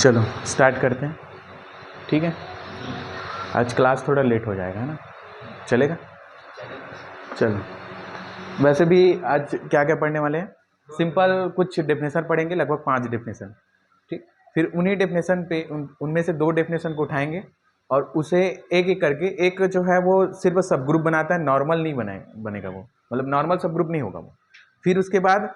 चलो स्टार्ट करते हैं, ठीक है। आज क्लास थोड़ा लेट हो जाएगा ना, चलेगा? चलो, वैसे भी आज क्या क्या पढ़ने वाले हैं, सिंपल कुछ डेफिनेशन पढ़ेंगे, लगभग 5 डेफिनेशन, ठीक। फिर उन्हीं डेफिनेशन पे उनमें से 2 डेफिनेशन को उठाएंगे और उसे एक एक करके, एक जो है वो सिर्फ सब ग्रुप बनाता है, नॉर्मल नहीं बनेगा वो, मतलब नॉर्मल सब ग्रुप नहीं होगा वो। फिर उसके बाद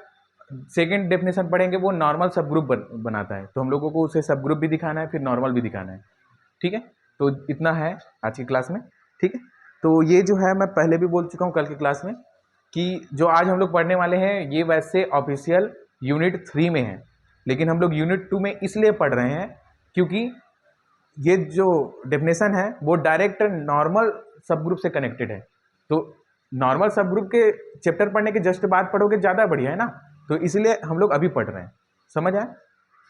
सेकेंड डेफिनेशन पढ़ेंगे, वो नॉर्मल सब ग्रुप बनाता है, तो हम लोगों को उसे सब ग्रुप भी दिखाना है, फिर नॉर्मल भी दिखाना है, ठीक है। तो इतना है आज की क्लास में, ठीक है। तो ये जो है मैं पहले भी बोल चुका हूँ कल की क्लास में कि जो आज हम लोग पढ़ने वाले हैं ये वैसे ऑफिशियल यूनिट 3 में है, लेकिन हम लोग यूनिट 2 में इसलिए पढ़ रहे हैं क्योंकि ये जो डेफिनेशन है वो डायरेक्ट नॉर्मल सब ग्रुप से कनेक्टेड है। तो नॉर्मल सब ग्रुप के चैप्टर पढ़ने के जस्ट बाद पढ़ोगे ज़्यादा बढ़िया है ना, तो इसलिए हम लोग अभी पढ़ रहे हैं, समझ आए?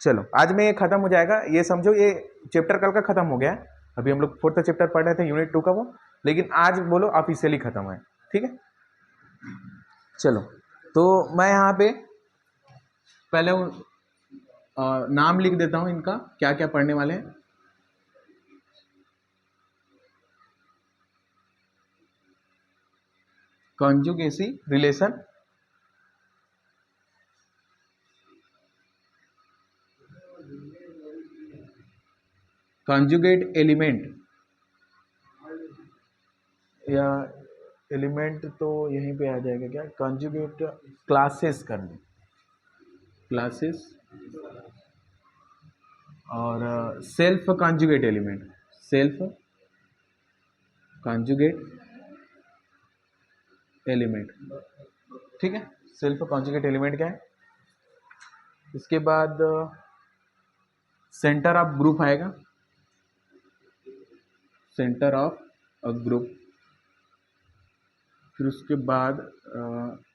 चलो आज में ये खत्म हो जाएगा, ये समझो ये चैप्टर कल का खत्म हो गया है। अभी हम लोग 4th चैप्टर पढ़ रहे थे यूनिट 2 का वो, लेकिन आज बोलो ऑफिशियली खत्म है, ठीक है। चलो तो मैं यहाँ पे पहले नाम लिख देता हूँ इनका, क्या क्या पढ़ने वाले हैं। कॉन्जुगेसी रिलेशन, कॉन्जुगेट एलिमेंट, या एलिमेंट तो यहीं पे आ जाएगा क्या, कॉन्जुगेट क्लासेस करनी, क्लासेस, और self conjugate element, self conjugate element, ठीक है। सेल्फ कॉन्जुगेट एलिमेंट क्या है, इसके बाद सेंटर ऑफ ग्रुप आएगा, सेंटर ऑफ अ ग्रुप, फिर उसके बाद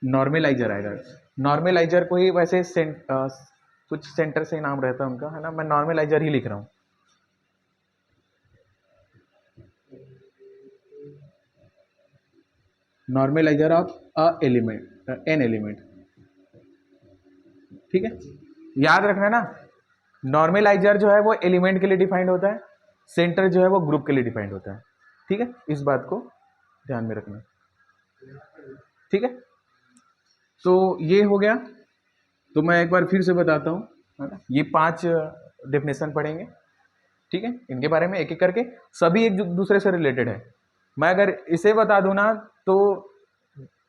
नॉर्मलाइजर आएगा। नॉर्मलाइजर को ही वैसे कुछ सेंटर से नाम रहता है उनका, है ना, मैं नॉर्मलाइजर ही लिख रहा हूँ। Normaliser of a element, an element, ठीक है। याद रखना ना, नॉर्मलाइजर जो है वो एलिमेंट के लिए डिफाइंड होता है, सेंटर जो है वो ग्रुप के लिए डिफाइंड होता है, ठीक है। इस बात को ध्यान में रखना, ठीक है। तो ये हो गया, तो मैं एक बार फिर से बताता हूँ, है ना, ये 5 डेफिनेशन पढ़ेंगे, ठीक है। इनके बारे में एक एक करके, सभी एक दूसरे से रिलेटेड है। मैं अगर इसे बता दूं ना तो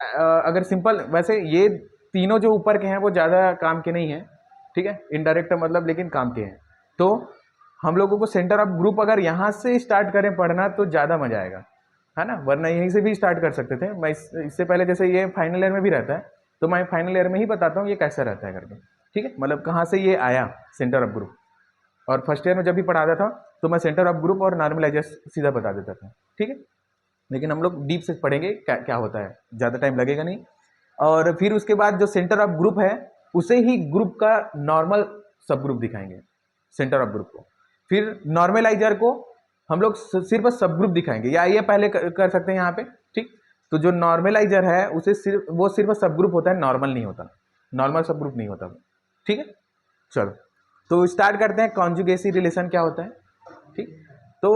अगर सिंपल, वैसे ये तीनों जो ऊपर के हैं वो ज़्यादा काम के नहीं हैं, ठीक है, इनडायरेक्ट मतलब, लेकिन काम के हैं। तो हम लोगों को सेंटर ऑफ ग्रुप अगर यहाँ से स्टार्ट करें पढ़ना तो ज़्यादा मजा आएगा, है ना, वरना यहीं से भी स्टार्ट कर सकते थे। मैं इससे पहले जैसे ये फाइनल ईयर में भी रहता है, तो मैं फाइनल ईयर में ही बताता हूँ ये कैसा रहता है करके, ठीक है, मतलब कहाँ से ये आया सेंटर ऑफ ग्रुप। और फर्स्ट ईयर में जब भी पढ़ाता था तो मैं सेंटर ऑफ ग्रुप और नॉर्मलाइजर सीधा बता देता था, ठीक है। लेकिन हम लोग डीप से पढ़ेंगे क्या क्या होता है, ज़्यादा टाइम लगेगा नहीं। और फिर उसके बाद जो सेंटर ऑफ ग्रुप है उसे ही ग्रुप का नॉर्मल सब ग्रुप दिखाएंगे, सेंटर ऑफ ग्रुप को। फिर नॉर्मलाइजर को हम लोग सिर्फ सब ग्रुप दिखाएंगे, या ये पहले कर सकते हैं यहाँ पे, ठीक। तो जो नॉर्मलाइजर है उसे सिर्फ सब ग्रुप होता है, नॉर्मल नहीं होता, नॉर्मल सब ग्रुप नहीं होता, ठीक है। चलो तो स्टार्ट करते हैं, कॉन्जुगेसी रिलेशन क्या होता है, ठीक। तो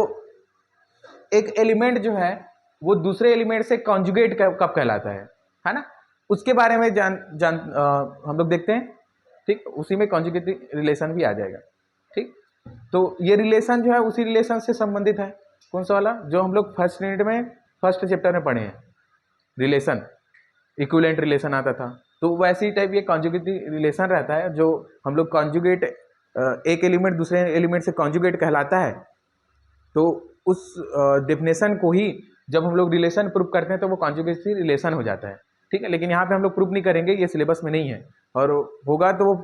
एक एलिमेंट जो है वो दूसरे एलिमेंट से कॉन्जुगेट कब कहलाता है ना, उसके बारे में हम लोग देखते हैं, ठीक। उसी में कॉन्जुगेट रिलेशन भी आ जाएगा, ठीक। तो ये रिलेशन जो है उसी रिलेशन से संबंधित है, कौन सा वाला जो हम लोग फर्स्ट यूनिट में फर्स्ट चैप्टर में पढ़े हैं, रिलेशन, इक्विवेलेंट रिलेशन आता था। तो वैसी टाइप ये कॉन्जुगेट रिलेशन रहता है, जो हम लोग कॉन्जुगेट, एक एलिमेंट दूसरे एलिमेंट से कॉन्जुगेट कहलाता है। तो उस डेफिनेशन को ही जब हम लोग रिलेशन प्रूव करते हैं तो वो कॉन्जुगेसी रिलेशन हो जाता है, ठीक है। लेकिन यहाँ पे हम लोग प्रूव नहीं करेंगे, ये सिलेबस में नहीं है, और होगा तो वो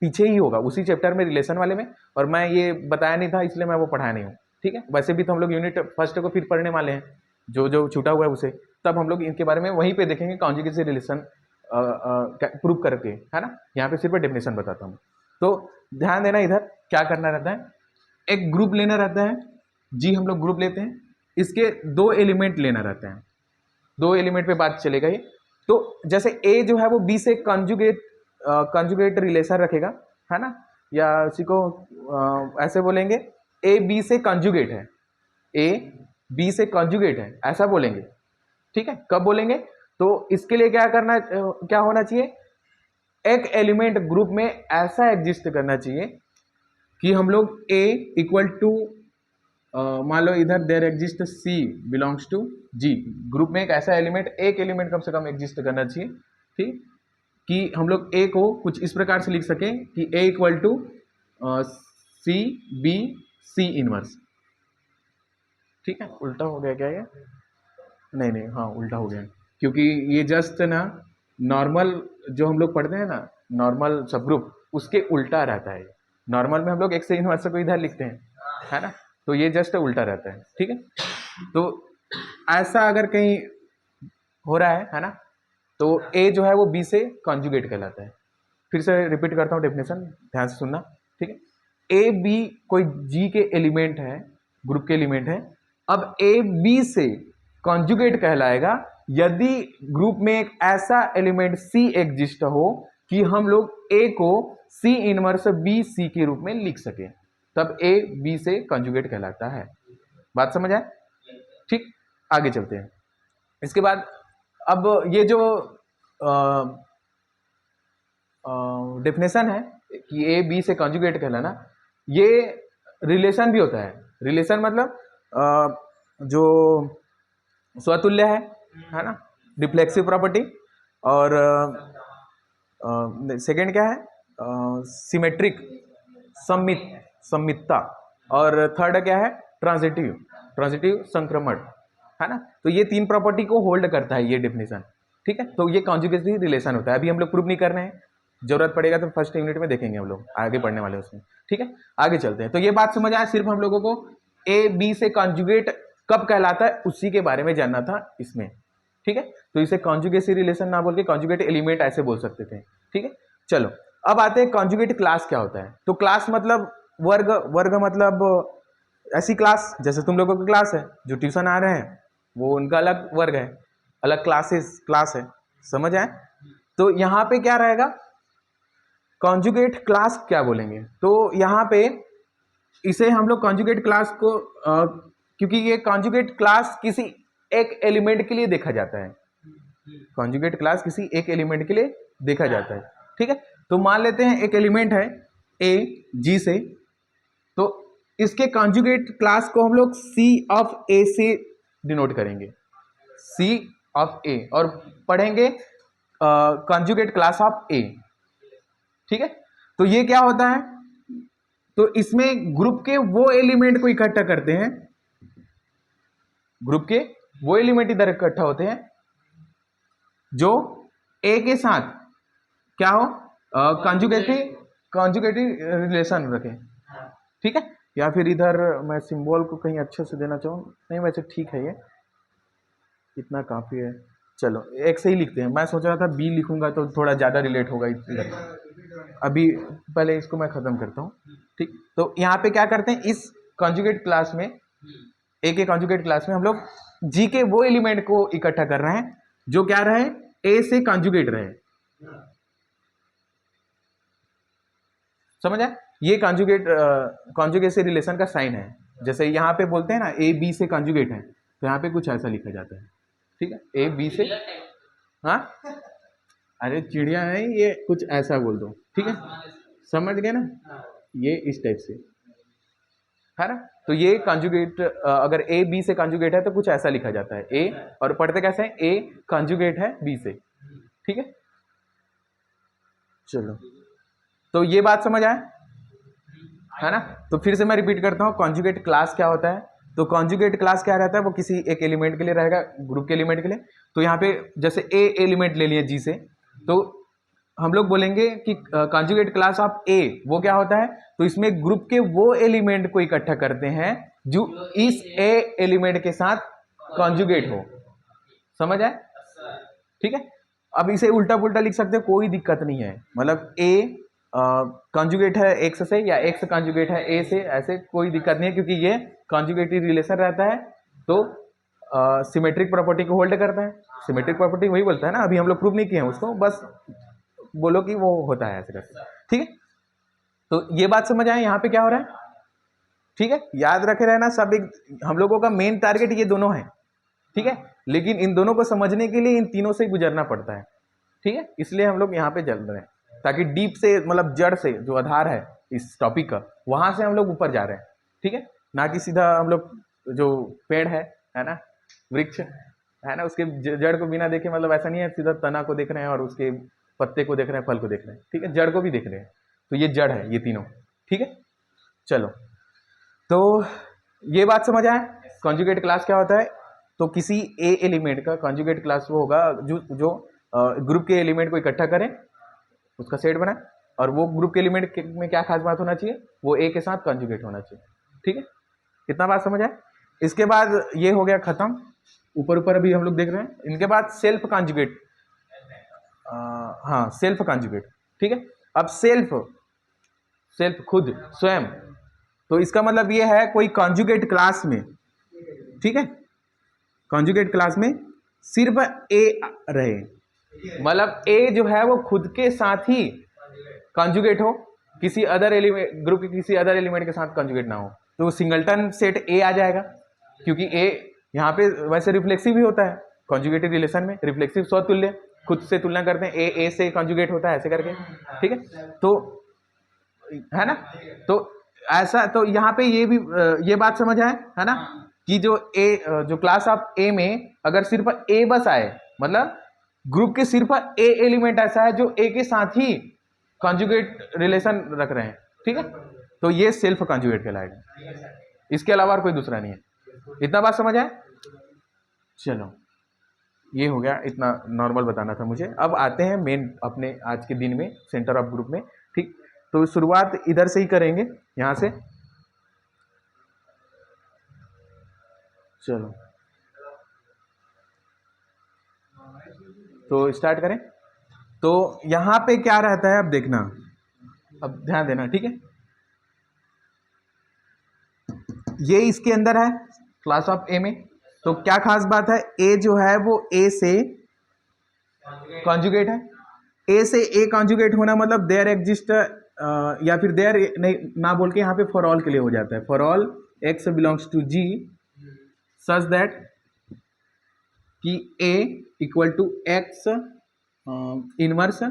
पीछे ही होगा उसी चैप्टर में, रिलेशन वाले में, और मैं ये बताया नहीं था इसलिए मैं वो पढ़ाया नहीं हूँ, ठीक है। वैसे भी तो हम लोग यूनिट फर्स्ट को फिर पढ़ने वाले हैं, जो जो छूटा हुआ है उसे, तब हम लोग इनके बारे में वहीं पे देखेंगे, कॉन्जुगेसी रिलेशन प्रूव करके, है ना। यहाँ पे सिर्फ डेफिनेशन बताता हूँ। तो ध्यान देना, इधर क्या करना रहता है, एक ग्रुप लेना रहता है जी, हम लोग ग्रुप लेते हैं, इसके 2 एलिमेंट लेना रहता है, 2 एलिमेंट पे बात चलेगा ये। तो जैसे ए जो है वो बी से कंजुगेट रिलेशन रखेगा, है ना, या इसी को ऐसे बोलेंगे ए बी से कॉन्जुगेट है, ए बी से कॉन्जुगेट है, ऐसा बोलेंगे। ठीक है, कब बोलेंगे? तो इसके लिए क्या होना चाहिए? एक एलिमेंट ग्रुप में ऐसा एग्जिस्ट करना चाहिए कि हम लोग ए इक्वल टू, मान लो इधर there exist c belongs to G, group में एक ऐसा एलिमेंट, एक एलिमेंट कम से कम एग्जिस्ट करना चाहिए, ठीक, कि हम लोग ए को कुछ इस प्रकार से लिख सकें कि ए equal to C B C inverse. ठीक है, उल्टा हो गया क्या ये? नहीं, हाँ उल्टा हो गया, क्योंकि ये जस्ट ना नॉर्मल जो हम लोग पढ़ते हैं ना, नॉर्मल सब ग्रुप, उसके उल्टा रहता है। नॉर्मल में हम लोग एक से इनवर्स को इधर लिखते हैं, है ना, तो ये जस्ट उल्टा रहता है। ठीक है, तो ऐसा अगर कहीं हो रहा है ना, तो ए जो है वो बी से कॉन्जुगेट कहलाता है। फिर से रिपीट करता हूँ डेफिनेशन, ध्यान से सुनना। ठीक है, ए बी कोई जी के एलिमेंट है, ग्रुप के एलिमेंट है। अब ए बी से कॉन्जुगेट कहलाएगा यदि ग्रुप में एक ऐसा एलिमेंट सी एग्जिस्ट हो कि हम लोग ए को सी इनवर्स बी सी के रूप में लिख सके, तब ए बी से कॉन्जुगेट कहलाता है। बात समझ आए? ठीक, आगे चलते हैं। इसके बाद अब ये जो डेफिनेशन है कि ए बी से कॉन्जुगेट कहलाना, ये रिलेशन भी होता है। रिलेशन मतलब जो स्वतुल्य है ना, रिफ्लेक्सिव प्रॉपर्टी, और सेकंड क्या है? सिमेट्रिक, सम्मितता, और थर्ड क्या है? ट्रांजिटिव संक्रमण, है ना। तो ये तीन प्रॉपर्टी को होल्ड करता है ये डेफिनेशन। ठीक है, तो ये कॉन्जुगेसी रिलेशन होता है। अभी हम लोग प्रूव नहीं कर रहे हैं, जरूरत पड़ेगा तो फर्स्ट यूनिट में देखेंगे, हम लोग आगे पढ़ने वाले उसमें। ठीक है, आगे चलते हैं। तो ये बात समझ आया, सिर्फ हम लोगों को ए बी से कॉन्जुगेट कब कहलाता है उसी के बारे में जानना था इसमें। ठीक है, तो इसे कॉन्जुगेसी रिलेशन ना बोल के कॉन्जुगेट एलिमेंट ऐसे बोल सकते थे। ठीक है, चलो अब आते हैं कॉन्जुगेट क्लास क्या होता है। तो क्लास मतलब वर्ग, वर्ग मतलब ऐसी क्लास जैसे तुम लोगों की क्लास है, जो ट्यूशन आ रहे हैं वो उनका अलग वर्ग है, अलग क्लास है। समझ आए? तो यहाँ पे क्या रहेगा? कॉन्जुगेट क्लास क्या बोलेंगे? तो यहाँ पे इसे हम लोग कॉन्जुगेट क्लास को क्योंकि ये कॉन्जुगेट क्लास किसी एक एलिमेंट के लिए देखा जाता है, कॉन्जुगेट क्लास किसी एक एलिमेंट के लिए देखा जाता है। ठीक है, तो मान लेते हैं एक एलिमेंट है ए जी से, तो इसके कॉन्जुगेट क्लास को हम लोग सी ऑफ ए से डिनोट करेंगे, सी ऑफ ए, और पढ़ेंगे कॉन्जुगेट क्लास ऑफ ए। ठीक है, तो ये क्या होता है? तो इसमें ग्रुप के वो एलिमेंट को इकट्ठा करते हैं, ग्रुप के वो एलिमेंट इधर इकट्ठा होते हैं जो ए के साथ क्या हो, कॉन्जुगेटिव रिलेशन रखें। ठीक है, या फिर इधर मैं सिंबल को कहीं अच्छे से देना चाहूँ, नहीं वैसे ठीक है, ये इतना काफी है। चलो एक से ही लिखते हैं, मैं सोच रहा था बी लिखूंगा तो थोड़ा ज्यादा रिलेट होगा इधर। अभी पहले इसको मैं खत्म करता हूँ। ठीक, तो यहाँ पे क्या करते हैं, इस कॉन्जुगेट क्लास में, ए के कॉन्जुगेट क्लास में हम लोग जी के वो एलिमेंट को इकट्ठा कर रहे हैं जो क्या रहे, ए से कॉन्जुगेट रहे। समझ आए? ये कॉन्जुगेसी रिलेशन का साइन है। जैसे यहाँ पे बोलते हैं ना ए बी से कॉन्जुगेट है, तो यहाँ पे कुछ ऐसा लिखा जाता है। ठीक है, ए बी से, हाँ अरे चिड़िया है, ये कुछ ऐसा बोल दो। ठीक है, समझ गए ना, ये इस टाइप से है ना। तो ये कॉन्जुगेट, अगर ए बी से कॉन्जुगेट है तो कुछ ऐसा लिखा जाता है ए, और पढ़ते कैसे हैं, ए कॉन्जुगेट है बी से। ठीक है, चलो तो ये बात समझ आए, है ना। तो फिर से मैं रिपीट करता हूँ, कॉन्जुगेट क्लास क्या होता है। तो कॉन्जुगेट क्लास क्या रहता है, वो किसी एक एलिमेंट के लिए रहेगा, ग्रुप के एलिमेंट के लिए। तो यहाँ पे जैसे ए एलिमेंट ले लिए जी से, तो हम लोग बोलेंगे कि कॉन्जुगेट क्लास ऑफ ए वो क्या होता है, तो इसमें ग्रुप के वो एलिमेंट को इकट्ठा करते हैं जो इस ए एलिमेंट के साथ कॉन्जुगेट हो। समझ आए? ठीक है, अब इसे उल्टा पुल्टा लिख सकते हो, कोई दिक्कत नहीं है। मतलब ए कॉन्जुगेट है एक्स से या एक्स कॉन्जुगेट है ए से, ऐसे कोई दिक्कत नहीं है, क्योंकि ये कॉन्जुगेटिव रिलेशन रहता है, तो सिमेट्रिक प्रॉपर्टी को होल्ड करता है। सिमेट्रिक प्रॉपर्टी वही बोलता है ना, अभी हम लोग प्रूव नहीं किए हैं उसको, बस बोलो कि वो होता है ऐसे करके। ठीक है, तो ये बात समझ आए यहाँ पे क्या हो रहा है? ठीक है, याद रखे रहना सब, एक हम लोगों का मेन टारगेट ये दोनों है, ठीक है, लेकिन इन दोनों को समझने के लिए इन तीनों से गुजरना पड़ता है, ठीक है, इसलिए हम लोग यहाँ पे चल रहे हैं, ताकि डीप से मतलब जड़ से जो आधार है इस टॉपिक का, वहां से हम लोग ऊपर जा रहे हैं, ठीक है, ना कि सीधा हम लोग जो पेड़ है ना, वृक्ष है ना, उसके जड़ को बिना देखे, मतलब ऐसा नहीं है सीधा तना को देख रहे हैं और उसके पत्ते को देख रहे हैं, फल को देख रहे हैं, ठीक है, जड़ को भी देख रहे हैं, तो ये जड़ है ये तीनों, ठीक है। चलो, तो ये बात समझ आए कॉन्जुगेट क्लास क्या होता है। तो किसी ए एलिमेंट का कॉन्जुगेट क्लास वो होगा जो ग्रुप के एलिमेंट को इकट्ठा करें, उसका सेट बनाए, और वो ग्रुप के एलिमेंट में क्या खास बात होना चाहिए, वो ए के साथ कॉन्जुगेट होना चाहिए, ठीक है, कितना बात समझ आए। इसके बाद ये हो गया खत्म, ऊपर ऊपर अभी हम लोग देख रहे हैं। इनके बाद सेल्फ कॉन्जुगेट, हाँ सेल्फ कॉन्जुगेट, ठीक है। अब सेल्फ खुद स्वयं, तो इसका मतलब ये है कोई कॉन्जुगेट क्लास में, ठीक है, कॉन्जुगेट क्लास में सिर्फ ए रहे, मतलब ए जो है वो खुद के साथ ही कॉन्जुगेट हो, किसी अदर एलिमेंट ग्रुप के किसी अदर एलिमेंट के साथ कॉन्जुगेट ना हो, तो सिंगलटन सेट ए आ जाएगा, क्योंकि ए यहाँ पे वैसे रिफ्लेक्सिव भी होता है, कॉन्जुगेटेड रिलेशन में रिफ्लेक्सिव स्वतुल्य, खुद से तुलना करते हैं, ए से कॉन्जुगेट होता है ऐसे करके, ठीक है, तो है ना, तो ऐसा, तो यहाँ पे ये भी ये बात समझ आए है ना, कि जो क्लास ऑफ ए में अगर सिर्फ ए बस आए, मतलब ग्रुप के सिर्फ ए एलिमेंट ऐसा है जो ए के साथ ही कॉन्जुगेट रिलेशन रख रहे हैं, ठीक है, तो ये सेल्फ कॉन्जुगेट कहलाएगा, इसके अलावा और कोई दूसरा नहीं है। इतना बात समझ आए। चलो, ये हो गया, इतना नॉर्मल बताना था मुझे। अब आते हैं मेन अपने आज के दिन में, सेंटर ऑफ ग्रुप में, ठीक। तो शुरुआत इधर से ही करेंगे, यहां से। चलो, तो स्टार्ट करें। तो यहां पे क्या रहता है अब देखना, अब ध्यान देना, ठीक है। ये इसके अंदर है क्लास ऑफ ए में, तो क्या खास बात है, ए जो है वो ए से कॉन्जुगेट है। ए से ए कॉन्जुगेट होना मतलब देयर एग्जिस्ट, या फिर देयर नहीं ना बोल के यहाँ पे फॉर ऑल के लिए हो जाता है, for all x belongs to G such that कि ए equal to x inverse,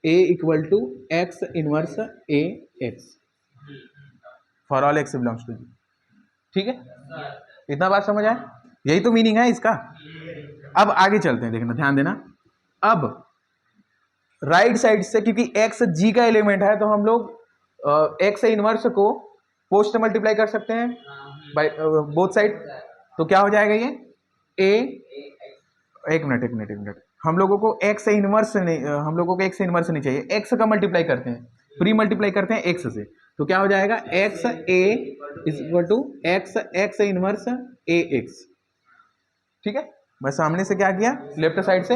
a equal to x inverse a x, for all x belongs to G, ठीक है। इतना बात समझ आए, यही तो मीनिंग है इसका। अब आगे चलते हैं, देखना ध्यान देना। अब राइट साइड से, क्योंकि एक्स जी का एलिमेंट है, तो हम लोग एक्स इनवर्स को पोस्ट मल्टीप्लाई कर सकते हैं बाय बोथ साइड, तो क्या हो जाएगा ये ए, एक मिनट, हम लोगों को एक्स इनवर्स नहीं, हम लोगों को एक्स इनवर्स नहीं चाहिए, एक्स का मल्टीप्लाई करते हैं, प्री मल्टीप्लाई करते हैं एक्स से, तो क्या हो जाएगा x a is equal to x inverse a x, ठीक है। मैं सामने से क्या किया, लेफ्ट साइड से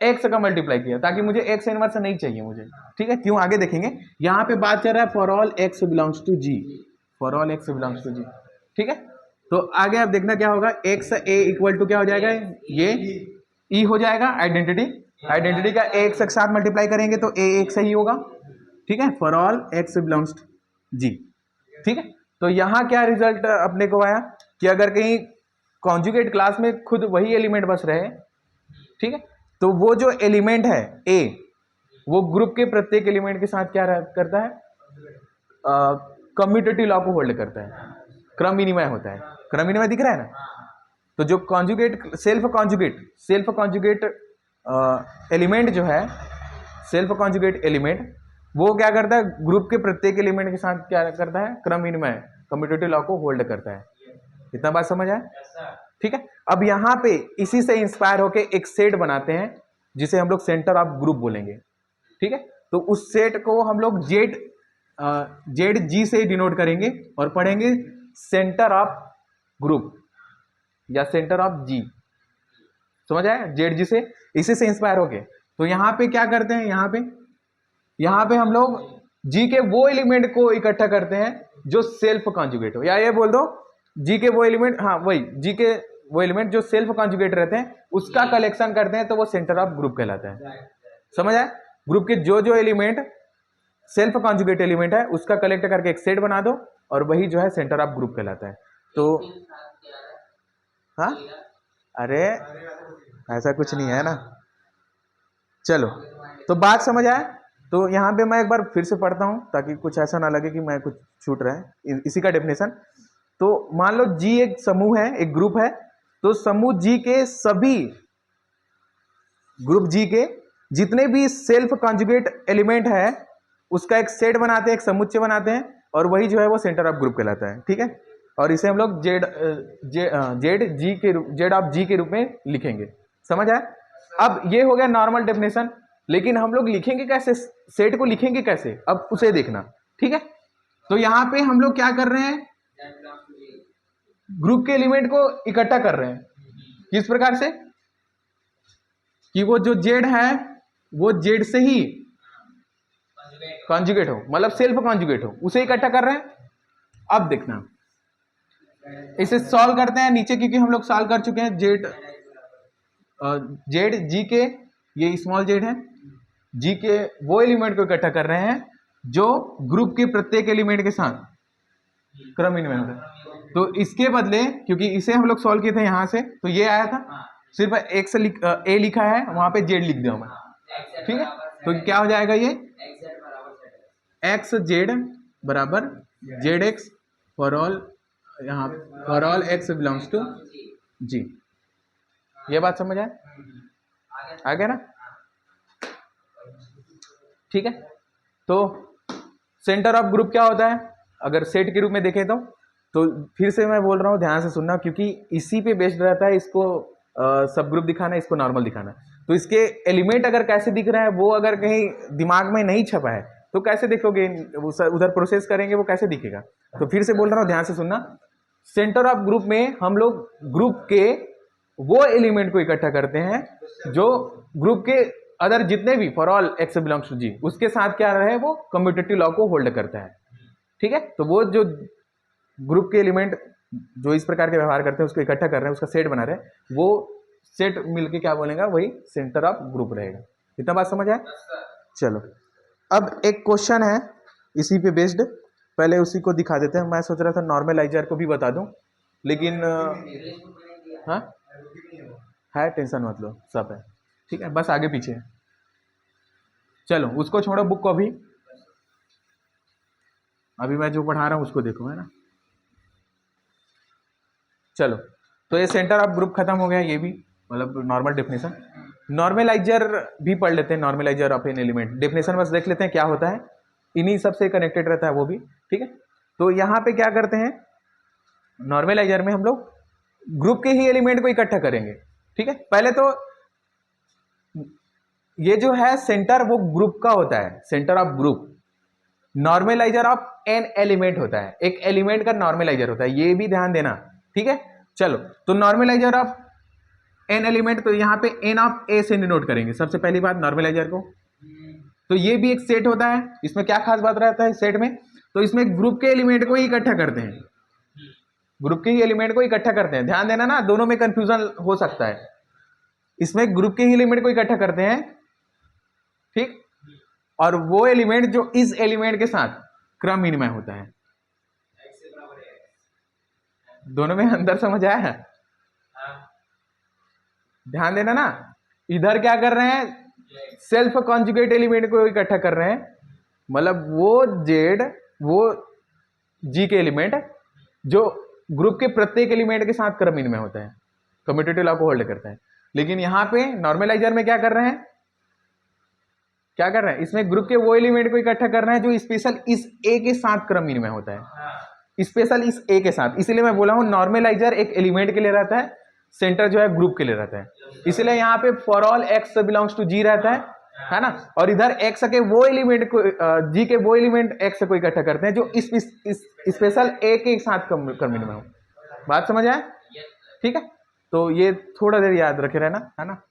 एक्स का मल्टीप्लाई किया, ताकि मुझे एक्स इनवर्स नहीं चाहिए मुझे, ठीक है। क्यों, आगे देखेंगे। यहाँ पे बात चल रहा है for all x belongs to G, for all x belongs to G, ठीक है। तो आगे आप देखना क्या होगा, एक्स ए इक्वल टू क्या हो जाएगा, ये ई हो जाएगा, आइडेंटिटी का ए एक्स के साथ मल्टीप्लाई करेंगे तो ए एक्स ही होगा, ठीक है, for all x belongs to G, ठीक है। तो यहाँ क्या रिजल्ट अपने को आया कि अगर कहीं कॉन्जुगेट क्लास में खुद वही एलिमेंट बस रहे, ठीक है, तो वो जो एलिमेंट है ए, वो ग्रुप के प्रत्येक एलिमेंट के साथ क्या करता है, कम्यूटेटिव लॉ को होल्ड करता है, क्रम विनिमय होता है, क्रम विनिमय दिख रहा है ना। तो जो कॉन्जुगेट सेल्फ कॉन्जुगेट एलिमेंट जो है, सेल्फ कॉन्जुगेट एलिमेंट, वो क्या करता है, ग्रुप के प्रत्येक एलिमेंट के साथ क्या करता है, क्रम विनिमय, कम्यूटेटिव लॉ को होल्ड करता है। इतना बात समझ आए, ठीक है। अब यहाँ पे इसी से इंस्पायर होके एक सेट बनाते हैं, जिसे हम लोग सेंटर ऑफ ग्रुप बोलेंगे, ठीक है। तो उस सेट को हम लोग जेड जी से डिनोट करेंगे और पढ़ेंगे सेंटर ऑफ ग्रुप या सेंटर ऑफ जी, समझ आया, जेड जी से, इसी से इंस्पायर होके। तो यहाँ पे क्या करते हैं, यहाँ पे हम लोग जी के वो एलिमेंट को इकट्ठा करते हैं जो सेल्फ कॉन्जुगेट हो, या ये बोल दो जी के वो एलिमेंट, हाँ वही जी के वो एलिमेंट जो सेल्फ कॉन्जुगेट रहते हैं, उसका कलेक्शन करते हैं, तो वो सेंटर ऑफ ग्रुप कहलाता है। समझ आए, ग्रुप के जो एलिमेंट सेल्फ कॉन्जुगेट एलिमेंट है उसका कलेक्ट करके एक सेट बना दो और वही जो है सेंटर ऑफ ग्रुप कहलाता है। तो हाँ, अरे ऐसा कुछ नहीं है ना। चलो, तो बात समझ आए। तो यहाँ पे मैं एक बार फिर से पढ़ता हूँ ताकि कुछ ऐसा ना लगे कि मैं कुछ छूट रहा है। इसी का डेफिनेशन, तो मान लो जी एक समूह है, एक ग्रुप है, तो समूह जी के सभी ग्रुप जी के जितने भी सेल्फ कॉन्जुगेट एलिमेंट है उसका एक सेट बनाते हैं, एक समुच्चय बनाते हैं, और वही जो है वो सेंटर ऑफ ग्रुप कहलाता है। ठीक है, और इसे हम लोग जेड ऑफ जी के रूप में लिखेंगे। समझ आए? अब ये हो गया नॉर्मल डेफिनेशन, लेकिन हम लोग लिखेंगे कैसे, सेट को लिखेंगे कैसे, अब उसे देखना। ठीक है, तो यहां पे हम लोग क्या कर रहे हैं, ग्रुप के एलिमेंट को इकट्ठा कर रहे हैं। किस प्रकार से कि वो जो जेड है वो जेड से ही कॉन्जुगेट हो, मतलब सेल्फ कॉन्जुगेट हो, उसे इकट्ठा कर रहे हैं। अब देखना, इसे सॉल्व करते हैं नीचे, क्योंकि हम लोग सॉल्व कर चुके हैं। जेड जी के, ये स्मॉल जेड है, जी के वो एलिमेंट को इकट्ठा कर रहे हैं जो ग्रुप के प्रत्येक एलिमेंट के साथ क्रम इनमें होता है। तो इसके बदले, क्योंकि इसे हम लोग सॉल्व किए थे यहां से, तो ये आया था, सिर्फ एक्स ए लिखा है, वहां पे जेड लिख दिया मैं। ठीक है, तो क्या हो जाएगा, ये एक्स जेड बराबर जेड एक्स फॉर ऑल, यहाँ for all x belongs to G. ये बात समझ आए? आ गया ना? ठीक है, तो सेंटर ऑफ ग्रुप क्या होता है अगर सेट के रूप में देखें तो फिर से मैं बोल रहा हूँ, ध्यान से सुनना, क्योंकि इसी पे बेस्ड रहता है इसको सब ग्रुप दिखाना, इसको नॉर्मल दिखाना। तो इसके एलिमेंट अगर कैसे दिख रहा है वो अगर कहीं दिमाग में नहीं छपा है तो कैसे देखोगे, उधर प्रोसेस करेंगे वो कैसे दिखेगा। तो फिर से बोल रहा हूँ, ध्यान से सुनना। सेंटर ऑफ ग्रुप में हम लोग ग्रुप के वो एलिमेंट को इकट्ठा करते हैं जो ग्रुप के अदर जितने भी for all x belongs to G उसके साथ क्या रहे, वो कम्यूटेटिव लॉ को होल्ड करता है। ठीक है, तो वो जो ग्रुप के एलिमेंट जो इस प्रकार के व्यवहार करते हैं उसको इकट्ठा कर रहे हैं, उसका सेट बना रहे हैं, वो सेट मिलके क्या बोलेगा, वही सेंटर ऑफ ग्रुप रहेगा। इतना बात समझ आए? चलो, अब एक क्वेश्चन है इसी पे बेस्ड, पहले उसी को दिखा देते हैं। मैं सोच रहा था नॉर्मलाइजर को भी बता दूं, लेकिन हाँ है, टेंशन मत लो, सब है। ठीक है, बस आगे पीछे है। चलो उसको छोड़ो, बुक को अभी मैं जो पढ़ा रहा हूँ उसको देखो, है ना। चलो, तो ये सेंटर ऑफ ग्रुप खत्म हो गया, ये भी मतलब नॉर्मल डेफिनेशन। नॉर्मलाइजर भी पढ़ लेते हैं, normaliser of an element definition बस देख लेते हैं क्या होता है, इन्हीं सबसे कनेक्टेड रहता है वो भी। ठीक है, तो यहाँ पे क्या करते हैं, नॉर्मलाइजर में हम लोग ग्रुप के ही एलिमेंट को इकट्ठा करेंगे। ठीक है, पहले तो ये जो है सेंटर वो ग्रुप का होता है, centre of group. Normaliser of an element होता है, एक एलिमेंट का नॉर्मलाइजर होता है, ये भी ध्यान देना। ठीक है, चलो, तो नॉर्मलाइजर ऑफ एन एलिमेंट, तो यहाँ पे एन ऑफ ए से डिनोट करेंगे सबसे पहली बात नॉर्मलाइजर को। तो ये भी एक सेट होता है, इसमें क्या खास बात रहता है सेट में, तो इसमें ग्रुप के एलिमेंट को ही इकट्ठा करते हैं, ग्रुप के ही एलिमेंट को इकट्ठा करते हैं। ध्यान देना ना, दोनों में कंफ्यूजन हो सकता है। इसमें ग्रुप के ही एलिमेंट को इकट्ठा करते हैं, ठीक, और वो एलिमेंट जो इस एलिमेंट के साथ क्रम विनिमय होता है। दोनों में अंदर समझ आया है? ध्यान देना ना, इधर क्या कर रहे हैं, सेल्फ कॉन्जुगेट एलिमेंट को इकट्ठा कर रहे हैं, मतलब वो जेड, वो जी के एलिमेंट जो ग्रुप के प्रत्येक एलिमेंट के साथ क्रम विनिमय होता है, कम्यूटेटिव लॉ को होल्ड करता है। लेकिन यहां पे नॉर्मलाइजर में क्या कर रहे हैं, क्या कर रहे हैं, इसमें ग्रुप के वो एलिमेंट को इकट्ठा कर रहे हैं जो स्पेशल इस ए के साथ क्रम विनिमय होता है, स्पेशल इस ए के साथ। इसलिए मैं बोला हूं नॉर्मलाइजर एक एलिमेंट के लिए रहता है, सेंटर जो है ग्रुप के लिए रहता है। इसलिए यहाँ पे for all x belongs to G रहता है ना, और इधर एक्स के वो एलिमेंट को, जी के वो एलिमेंट एक्स को इकट्ठा करते हैं जो इस स्पेशल ए के साथ क्रम विनिमय हो। बात समझ आए? ठीक है, तो ये थोड़ा देर याद रखे रहना, है ना।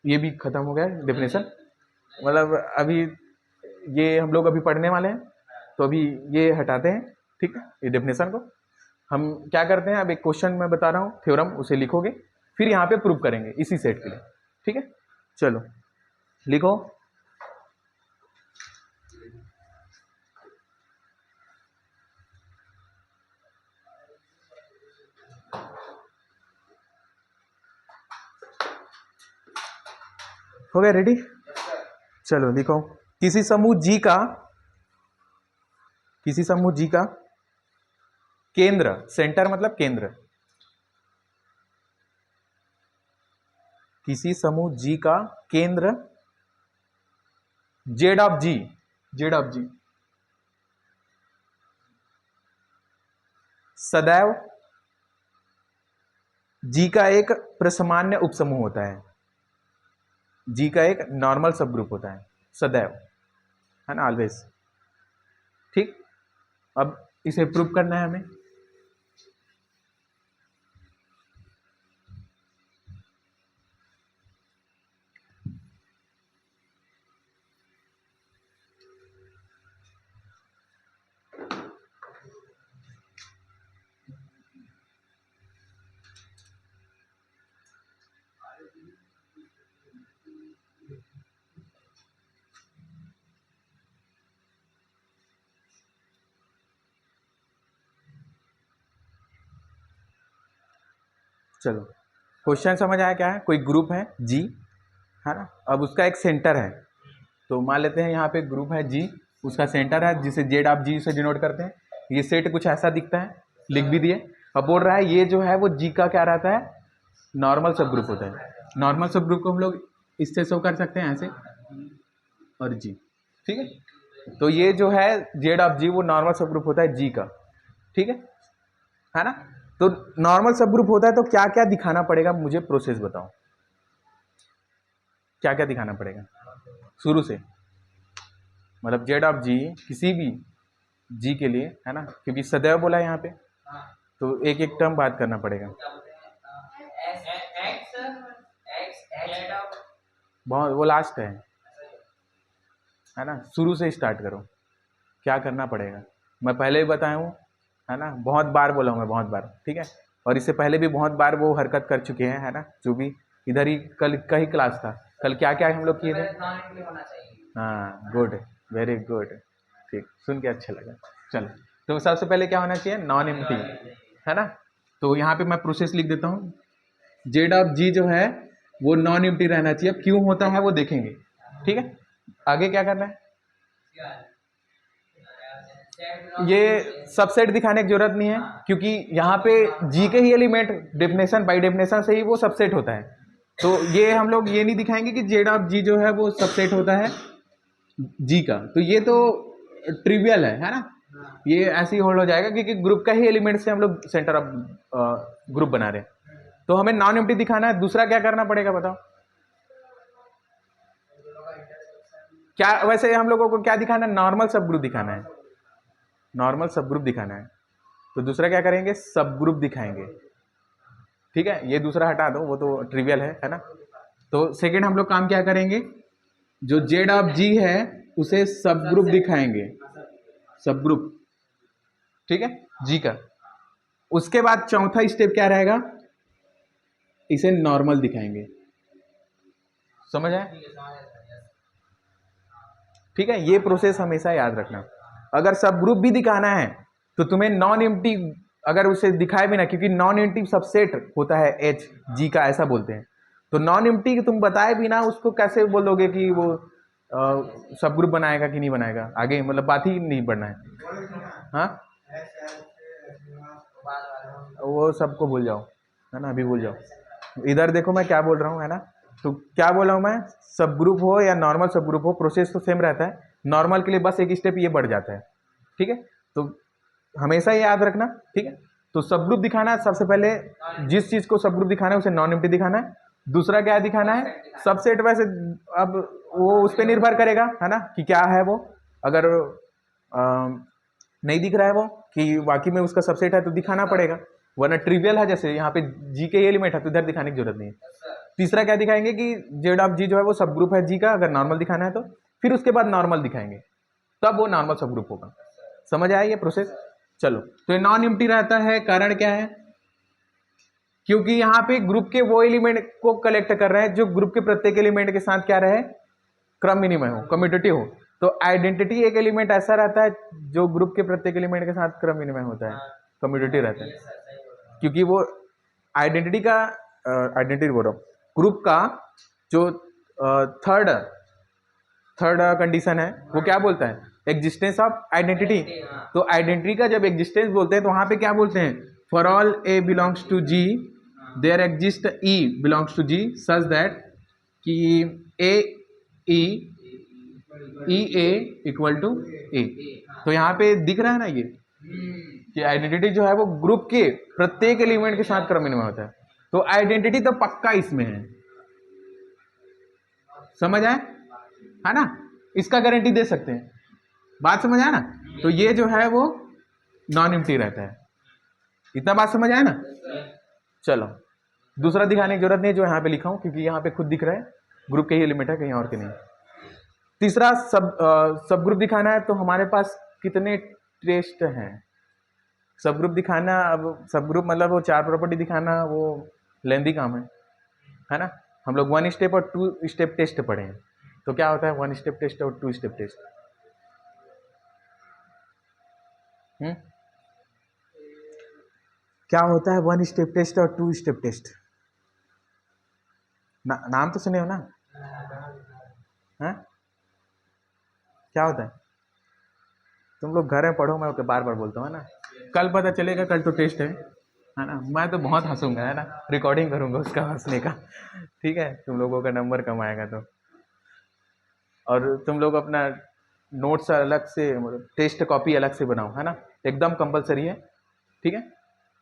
ये भी खत्म हो गया डेफिनेशन, मतलब अभी ये हम लोग अभी पढ़ने वाले हैं, तो अभी ये हटाते हैं। ठीक है, ये डेफिनेशन को हम क्या करते हैं, अब एक क्वेश्चन मैं बता रहा हूँ, थ्योरम, उसे लिखोगे, फिर यहाँ पे प्रूव करेंगे इसी सेट के लिए। ठीक है, चलो लिखो। हो गया रेडी? चलो लिखो, किसी समूह जी का केंद्र, सेंटर मतलब केंद्र, किसी समूह जी का केंद्र जेड ऑफ जी सदैव जी का एक प्रसामान्य उपसमूह होता है, जी का एक नॉर्मल सब ग्रुप होता है सदैव, है ना, ऑलवेज। ठीक, अब इसे प्रूव करना है हमें। चलो, क्वेश्चन समझ आया क्या है? कोई ग्रुप है जी, है ना, अब उसका एक सेंटर है, तो मान लेते हैं यहाँ पे ग्रुप है जी, उसका सेंटर है जिसे जेड ऑफ जी से डिनोट करते हैं। ये सेट कुछ ऐसा दिखता है, लिख भी दिए। अब बोल रहा है ये जो है वो जी का क्या रहता है, नॉर्मल सब ग्रुप होता है। नॉर्मल सब ग्रुप को हम लोग इससे शो कर सकते हैं, ऐसे और जी, ठीक है। तो ये जो है जेड ऑफ जी वो नॉर्मल सब ग्रुप होता है जी का, ठीक है ना। तो नॉर्मल सब ग्रुप होता है तो क्या क्या दिखाना पड़ेगा, मुझे प्रोसेस बताओ, क्या क्या दिखाना पड़ेगा शुरू से, मतलब जेड ऑफ जी किसी भी जी के लिए, है ना, क्योंकि सदैव बोला है यहाँ पे, तो एक एक टर्म बात करना पड़ेगा। बहुत वो लास्ट है ना, शुरू से स्टार्ट करो, क्या करना पड़ेगा। मैं पहले भी बताया हूँ, है ना, बहुत बार बोला हूँ मैं, बहुत बार, ठीक है। और इससे पहले भी बहुत बार वो हरकत कर चुके हैं, है ना, जो भी इधर ही कल का ही क्लास था, कल क्या क्या हम लोग किए थे। हाँ, गुड, वेरी गुड, ठीक, सुन के अच्छा लगा। चलो, तो सबसे पहले क्या होना चाहिए, नॉन एम्प्टी, है ना। तो यहाँ पे मैं प्रोसेस लिख देता हूँ, जेड ऑफ जी जो है वो नॉन एम्प्टी रहना चाहिए। अब क्यों होता है वो देखेंगे, ठीक है। आगे क्या करना है, ये सबसेट दिखाने की जरूरत नहीं है, क्योंकि यहाँ पे जी के ही एलिमेंट डेफिनेशन बाय डेफिनेशन से ही वो सबसेट होता है। तो ये हम लोग ये नहीं दिखाएंगे कि जेड ऑफ जी जो है वो सबसेट होता है जी का, तो ये तो ट्रिवियल है ना, ये ऐसे ही होल्ड हो जाएगा, क्योंकि ग्रुप का ही एलिमेंट से हम लोग सेंटर ऑफ ग्रुप बना रहे हैं। तो हमें नॉन एम्प्टी दिखाना है। दूसरा क्या करना पड़ेगा बताओ, क्या वैसे हम लोगों को क्या दिखाना है, नॉर्मल सब ग्रुप दिखाना है, नॉर्मल सब ग्रुप दिखाना है। तो दूसरा क्या करेंगे, सब ग्रुप दिखाएंगे, ठीक है। ये दूसरा हटा दो, वो तो ट्रिवियल है ना। तो सेकंड हम लोग काम क्या करेंगे, जो जेड ऑफ जी है उसे सब ग्रुप दिखाएंगे, सब ग्रुप, ठीक है, जी का। उसके बाद चौथा स्टेप क्या रहेगा, इसे नॉर्मल दिखाएंगे, समझ आया, ठीक है। ये प्रोसेस हमेशा याद रखना। अगर सब ग्रुप भी दिखाना है तो तुम्हें नॉन एम्प्टी, अगर उसे दिखाए भी ना, क्योंकि नॉन एम्प्टी सबसेट होता है एच जी का, ऐसा बोलते हैं। तो नॉन एम्प्टी तुम बताए भी ना, उसको कैसे बोलोगे कि वो सब ग्रुप बनाएगा कि नहीं बनाएगा, आगे मतलब बात ही नहीं बढ़ना है। हाँ, वो सबको भूल जाओ, है ना, अभी भूल जाओ। इधर देखो मैं क्या बोल रहा हूँ, है ना। तो क्या बोला हूँ मैं, सब ग्रुप हो या नॉर्मल सब ग्रुप हो, प्रोसेस तो सेम रहता है। नॉर्मल के लिए बस एक स्टेप ये बढ़ जाता है, ठीक है। तो हमेशा ये याद रखना, ठीक है। तो सब ग्रुप दिखाना है, सबसे पहले जिस चीज को सब ग्रुप दिखाना है उसे नॉन एम्प्टी दिखाना है। दूसरा क्या दिखाना है, सबसेट। वैसे अब वो उस पर निर्भर करेगा, है ना, कि क्या है वो। अगर नहीं दिख रहा है वो कि वाकई में उसका सबसेट है तो दिखाना पड़ेगा, वरना ट्रिवियल है, जैसे यहाँ पे जी के एलिमेंट है तो इधर दिखाने की जरूरत नहीं है। तीसरा क्या दिखाएंगे कि जेड ऑफ जी जो है वो सब ग्रुप है जी का, अगर नॉर्मल दिखाना है तो। फिर उसके बाद नॉर्मल दिखाएंगे, तब वो नॉर्मल सब ग्रुप होगा। समझ आया ये प्रोसेस? चलो, तो ये नॉन एम्प्टी रहता है, कारण क्या है, क्योंकि यहाँ पे ग्रुप के वो एलिमेंट को कलेक्ट कर रहे हैं जो ग्रुप के प्रत्येक एलिमेंट के साथ क्या रहे, क्रम विनिमय हो, कम्यूटेटिव हो। तो आइडेंटिटी एक एलिमेंट ऐसा रहता है जो ग्रुप के प्रत्येक एलिमेंट के साथ क्रम विनिमय होता है, कम्यूटेटिव रहता है। क्योंकि वो आइडेंटिटी का, आइडेंटिटी बोल रहा हूँ, ग्रुप का जो थर्ड थर्ड कंडीशन है, वो क्या बोलता है, एग्जिस्टेंस ऑफ आइडेंटिटी। तो आइडेंटिटी का जब एग्जिस्टेंस बोलते हैं तो वहां पे क्या बोलते हैं, for all a belongs to G there exist e belongs to G such that कि a E E A equal to ए। तो यहाँ पे दिख रहा है ना ये कि आइडेंटिटी जो है वो ग्रुप के प्रत्येक एलिमेंट के साथ क्रमनिर्णय होता है। तो आइडेंटिटी तो पक्का इसमें है, समझ आए, है ना, इसका गारंटी दे सकते हैं, बात समझ आया ना। तो ये जो है वो नॉन एम्प्टी रहता है, इतना बात समझ आया ना। चलो दूसरा दिखाने की जरूरत नहीं है, जो यहाँ पे लिखा हूं क्योंकि यहाँ पे खुद दिख रहा है ग्रुप के ही एलिमेंट है, कहीं और के नहीं। तीसरा सब ग्रुप दिखाना है, तो हमारे पास कितने टेस्ट हैं सब ग्रुप दिखाना। अब सब ग्रुप मतलब वो 4 प्रॉपर्टी दिखाना, वो लेंदी काम है ना। हम लोग 1 स्टेप और 2 स्टेप टेस्ट पढ़े हैं। तो क्या होता है 1 स्टेप टेस्ट और 2 स्टेप टेस्ट? क्या होता है 1 स्टेप टेस्ट और 2 स्टेप टेस्ट? नाम तो सुने हो ना, है? क्या होता है? तुम लोग घर में पढ़ो, मैं बार बार बोलता हूँ, है ना। कल पता चलेगा, कल तो टेस्ट है ना। मैं तो बहुत हंसूंगा, है ना, रिकॉर्डिंग करूंगा उसका हंसने का, ठीक है, तुम लोगों का नंबर कम आएगा तो। और तुम लोग अपना नोट्स अलग से, टेस्ट कॉपी अलग से बनाओ, है ना, एकदम कंपलसरी है, ठीक है।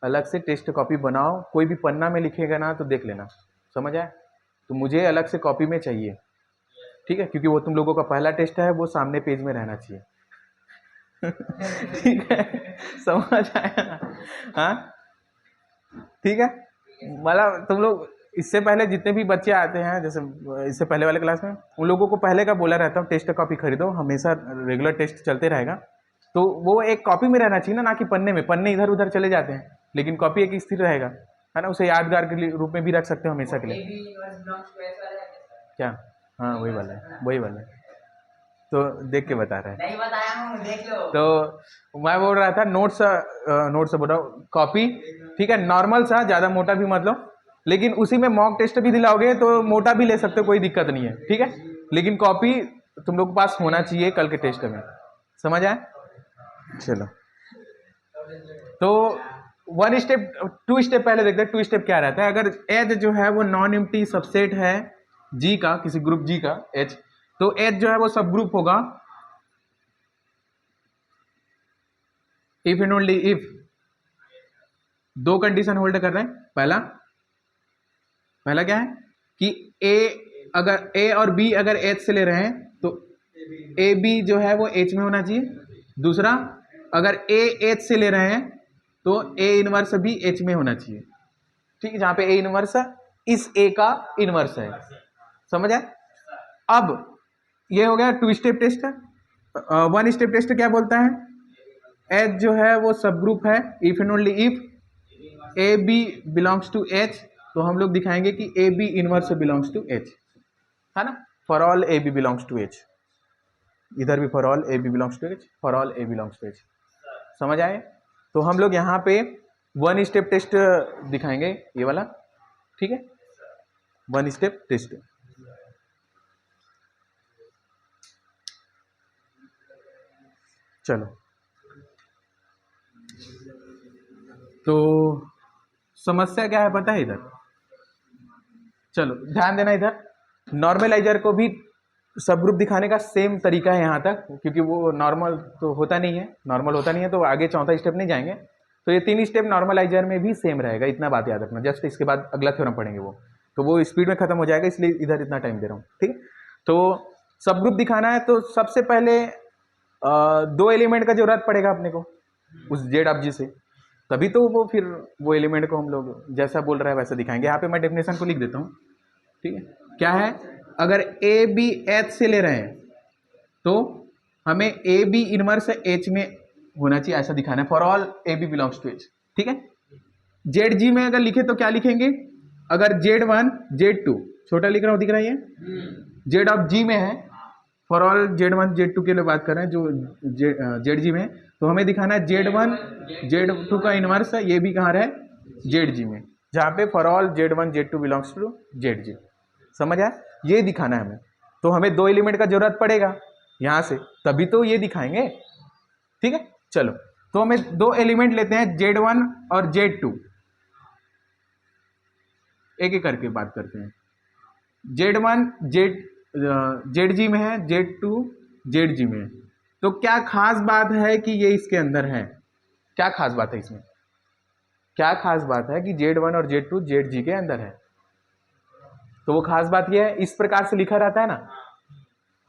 अलग से टेस्ट कॉपी बनाओ, कोई भी पन्ना में लिखेगा ना तो देख लेना, समझ आए। तो मुझे अलग से कॉपी में चाहिए, ठीक है, क्योंकि वो तुम लोगों का पहला टेस्ट है, वो सामने पेज में रहना चाहिए ठीक है, समझ आया ना, हाँ ठीक है। मतलब तुम लोग इससे पहले जितने भी बच्चे आते हैं, जैसे इससे पहले वाले क्लास में, उन लोगों को पहले का बोला रहता हूँ टेस्ट कॉपी खरीदो, हमेशा रेगुलर टेस्ट चलते रहेगा। तो वो एक कॉपी में रहना चाहिए ना कि पन्ने में, पन्ने इधर उधर चले जाते हैं, लेकिन कॉपी एक स्थिर रहेगा, है ना, उसे यादगार के रूप में भी रख सकते हो हमेशा के लिए। क्या? हाँ वही वाला है, वही वाला है, तो देख के बता रहा है, नहीं बताया हूँ, देख लो। तो मैं बोल रहा था नोट्स बोल रहा हूँ, कॉपी, ठीक है, नॉर्मल सा, ज़्यादा मोटा भी मत लो, लेकिन उसी में मॉक टेस्ट भी दिलाओगे तो मोटा भी ले सकते हो, कोई दिक्कत नहीं है, ठीक है, लेकिन कॉपी तुम लोग के पास होना चाहिए कल के टेस्ट में, समझ आए। चलो तो 1 स्टेप 2 स्टेप पहले देखते हैं। 2 स्टेप क्या रहता है, अगर एच जो है वो नॉन एम्प्टी सबसेट है जी का, किसी ग्रुप जी का एच, तो एच जो है वो सब ग्रुप होगा if and only if 2 condition hold कर रहे हैं। पहला क्या है कि अगर ए और बी अगर एच से ले रहे हैं तो ए बी जो है वो एच में होना चाहिए। दूसरा, अगर ए एच से ले रहे हैं तो ए इनवर्स भी एच में होना चाहिए, ठीक है, जहां पे ए इनवर्स इस ए का इनवर्स है, समझ आए। अब ये हो गया 2 स्टेप टेस्ट। 1 स्टेप टेस्ट क्या बोलता है, एच जो है वो सब ग्रुप है if and only if a b belongs to H, तो हम लोग दिखाएंगे कि a b inverse belongs to H, है ना, for all a b belongs to H, इधर भी for all a b belongs to H, for all a belongs to H, समझ आए। तो हम लोग यहाँ पे 1 स्टेप टेस्ट दिखाएंगे, ये वाला, ठीक है, 1 स्टेप टेस्ट। चलो तो समस्या क्या है पता है इधर, चलो ध्यान देना, इधर नॉर्मलाइजर को भी सब ग्रुप दिखाने का सेम तरीका है यहाँ तक, क्योंकि वो नॉर्मल तो होता नहीं है, नॉर्मल होता नहीं है, तो आगे चौथा स्टेप नहीं जाएंगे। तो ये 3 स्टेप नॉर्मलाइजर में भी सेम रहेगा, इतना बात याद रखना, जस्ट इसके बाद अगला थ्योरम पढ़ेंगे वो, तो वो स्पीड में खत्म हो जाएगा, इसलिए इधर इतना टाइम दे रहा हूँ, ठीक है। तो सब ग्रुप दिखाना है तो सबसे पहले 2 एलिमेंट का जरूरत पड़ेगा अपने को उस जेड ऑफ जी से, तभी तो वो फिर वो एलिमेंट को हम लोग जैसा बोल रहा है वैसा दिखाएंगे। यहाँ पे मैं डेफिनेशन को लिख देता हूँ, ठीक है, क्या है, अगर ए बी एच से ले रहे हैं तो हमें ए बी इनवर्स एच में होना चाहिए, ऐसा दिखाना है, for all a b belongs to H, ठीक है। जेड जी में अगर लिखे तो क्या लिखेंगे, अगर Z1 Z2 छोटा लिख रहा हूँ, दिख रहा है ये, जेड ऑफ जी में है, फॉर ऑल Z1 Z2 के लिए बात कर रहे हैं, जो जेड जी में, तो हमें दिखाना है Z1 Z2 का इनवर्स है, ये भी कहाँ रहे, जेड जी में, जहाँ पे for all Z1 Z2 belongs to Z G, समझ आया। ये दिखाना है हमें, तो हमें 2 एलिमेंट का जरूरत पड़ेगा यहां से, तभी तो ये दिखाएंगे। ठीक है, चलो तो हमें 2 एलिमेंट लेते हैं Z1 और Z2, एक एक करके बात करते हैं। Z1 ZG में है, Z2 ZG में है। तो क्या खास बात है कि ये इसके अंदर है? क्या खास बात है इसमें? क्या खास बात है कि Z1 और Z2 ZG के अंदर है? तो वो खास बात ये है, इस प्रकार से लिखा रहता है ना,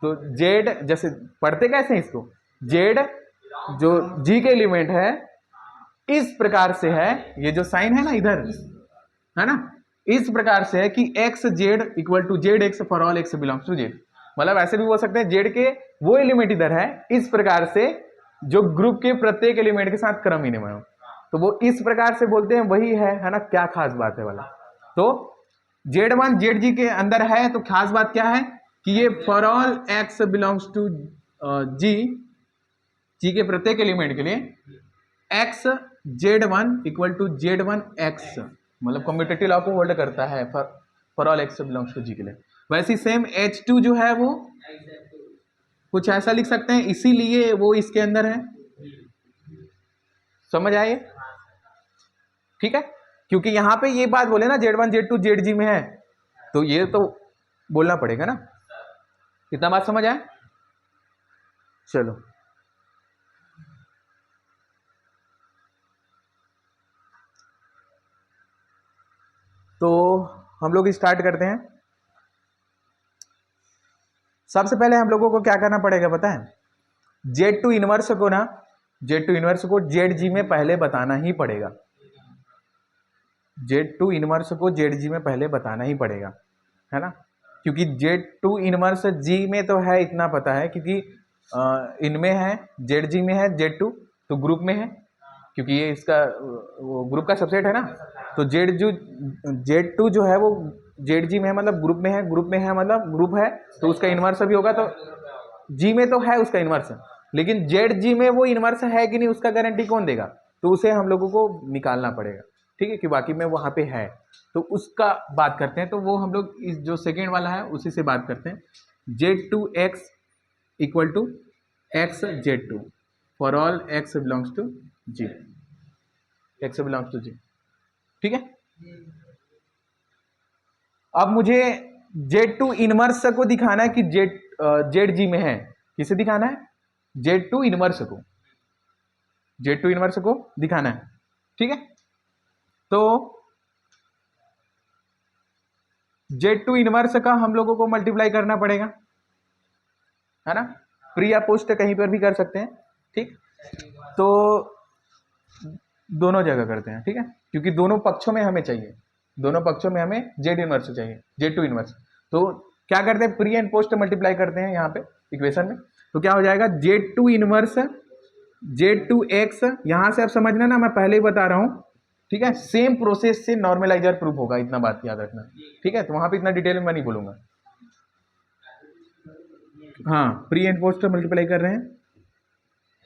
तो Z जैसे पढ़ते कैसे हैं इसको, Z जो G के एलिमेंट है इस प्रकार से है, ये जो साइन है ना इधर, है ना, इस प्रकार से है कि x Z equal to Z x for all x belongs to Z. मतलब ऐसे भी बोल सकते हैं जेड के वो एलिमेंट इधर है, इस प्रकार से जो ग्रुप के प्रत्येक एलिमेंट के साथ क्रम विनिमय हो, तो वो इस प्रकार से बोलते हैं, वही है ना, क्या खास बात है वाला। तो Z1 ZG के अंदर है, तो खास बात क्या है कि ये for all x belongs to G के प्रत्येक एलिमेंट के लिए x Z1 equal to Z1 x, मतलब कम्यूटेटिव लॉ को होल्ड करता है for all x belongs to G के लिए। वैसे सेम H2 जो है वो कुछ ऐसा लिख सकते हैं, इसीलिए वो इसके अंदर है। समझ आए? ठीक है, क्योंकि यहां पे ये बात बोले ना Z1 Z2 ZG में है, तो ये तो बोलना पड़ेगा ना। कितना बात समझ आए? चलो तो हम लोग स्टार्ट करते हैं। सबसे पहले हम लोगों को क्या करना पड़ेगा पता है? Z2 इनवर्स को ना, Z2 इनवर्स को ZG में पहले बताना ही पड़ेगा। Z2 इनवर्स को ZG में पहले बताना ही पड़ेगा, है ना, क्योंकि Z2 इनवर्स G में तो है, इतना पता है, क्योंकि इनमें है, ZG में है Z2, तो ग्रुप में है, क्योंकि ये इसका वो ग्रुप का सबसेट है ना। तो Z2 जो है वो ZG में है, मतलब ग्रुप में है, ग्रुप में है मतलब ग्रुप है, तो उसका इनवर्स भी होगा। तो G में तो है उसका इनवर्स, लेकिन ZG में वो इनवर्स है कि नहीं उसका गारंटी कौन देगा? तो उसे हम लोगों को निकालना पड़ेगा। ठीक है, कि बाकी में वहां पे है, तो उसका बात करते हैं। तो वो हम लोग इस जो सेकेंड वाला है उसी से बात करते हैं। Z2x equal to x Z2 for all x belongs to G, x belongs to G। ठीक है, अब मुझे Z2 इनवर्स को दिखाना है कि ZG में है। किसे दिखाना है? Z2 इनवर्स को, Z2 इनवर्स को दिखाना है। ठीक है, तो Z2 इनवर्स का हम लोगों को मल्टीप्लाई करना पड़ेगा, है ना, प्री या पोस्ट कहीं पर भी कर सकते हैं। ठीक, तो दोनों जगह करते हैं। ठीक है, क्योंकि दोनों पक्षों में हमें चाहिए, दोनों पक्षों में हमें Z इनवर्स चाहिए, Z2 इनवर्स। तो क्या करते हैं, प्री एंड पोस्ट मल्टीप्लाई करते हैं यहाँ पे इक्वेशन में। तो क्या हो जाएगा, Z2 इनवर्स Z2x, यहां से आप समझना ना, मैं पहले ही बता रहा हूं। ठीक है, सेम प्रोसेस से नॉर्मलाइजर प्रूफ होगा, इतना बात याद रखना। ठीक है, तो वहां पे इतना डिटेल में मैं नहीं बोलूंगा। हाँ, प्री एंड पोस्ट मल्टीप्लाई कर रहे हैं,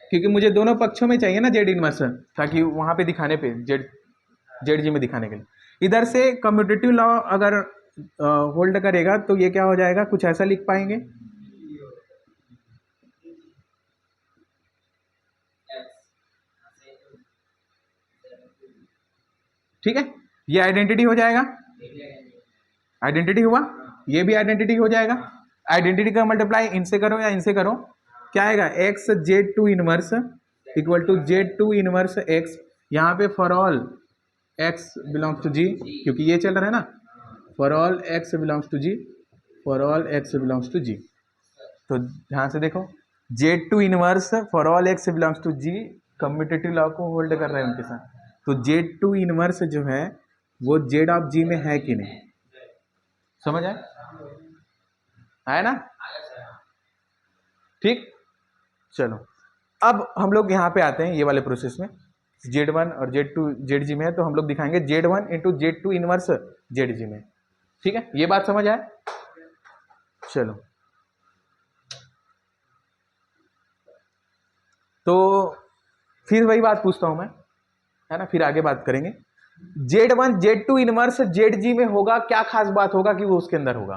क्योंकि मुझे दोनों पक्षों में चाहिए ना Z इनवर्स, ताकि वहां पे दिखाने पे ZG में दिखाने के लिए। इधर से कम्यूटेटिव लॉ अगर होल्ड करेगा तो ये क्या हो जाएगा, कुछ ऐसा लिख पाएंगे। ठीक है, ये आइडेंटिटी हो जाएगा, आइडेंटिटी हुआ, ये भी आइडेंटिटी हो जाएगा। आइडेंटिटी का मल्टीप्लाई इनसे करो या इनसे करो, क्या आएगा, x Z2 inverse equal to Z2 inverse x, यहाँ पे for all x belongs to G, क्योंकि ये चल रहा है ना, for all x belongs to G, for all x belongs to G। तो ध्यान से देखो, Z2 inverse for all x belongs to G commutative law को होल्ड कर रहे हैं उनके साथ। तो Z2 इनवर्स जो है वो Z ऑफ G में है कि नहीं, समझ आया ना? ठीक, चलो अब हम लोग यहाँ पे आते हैं, ये वाले प्रोसेस में Z1 और Z2 ZG में है, तो हम लोग दिखाएंगे Z1 into Z2 inverse ZG में। ठीक है, ये बात समझ आए? चलो, तो फिर वही बात पूछता हूं मैं, है ना, फिर आगे बात करेंगे। Z1 Z2 इनवर्स ZG में होगा, क्या खास बात होगा कि वो उसके अंदर होगा?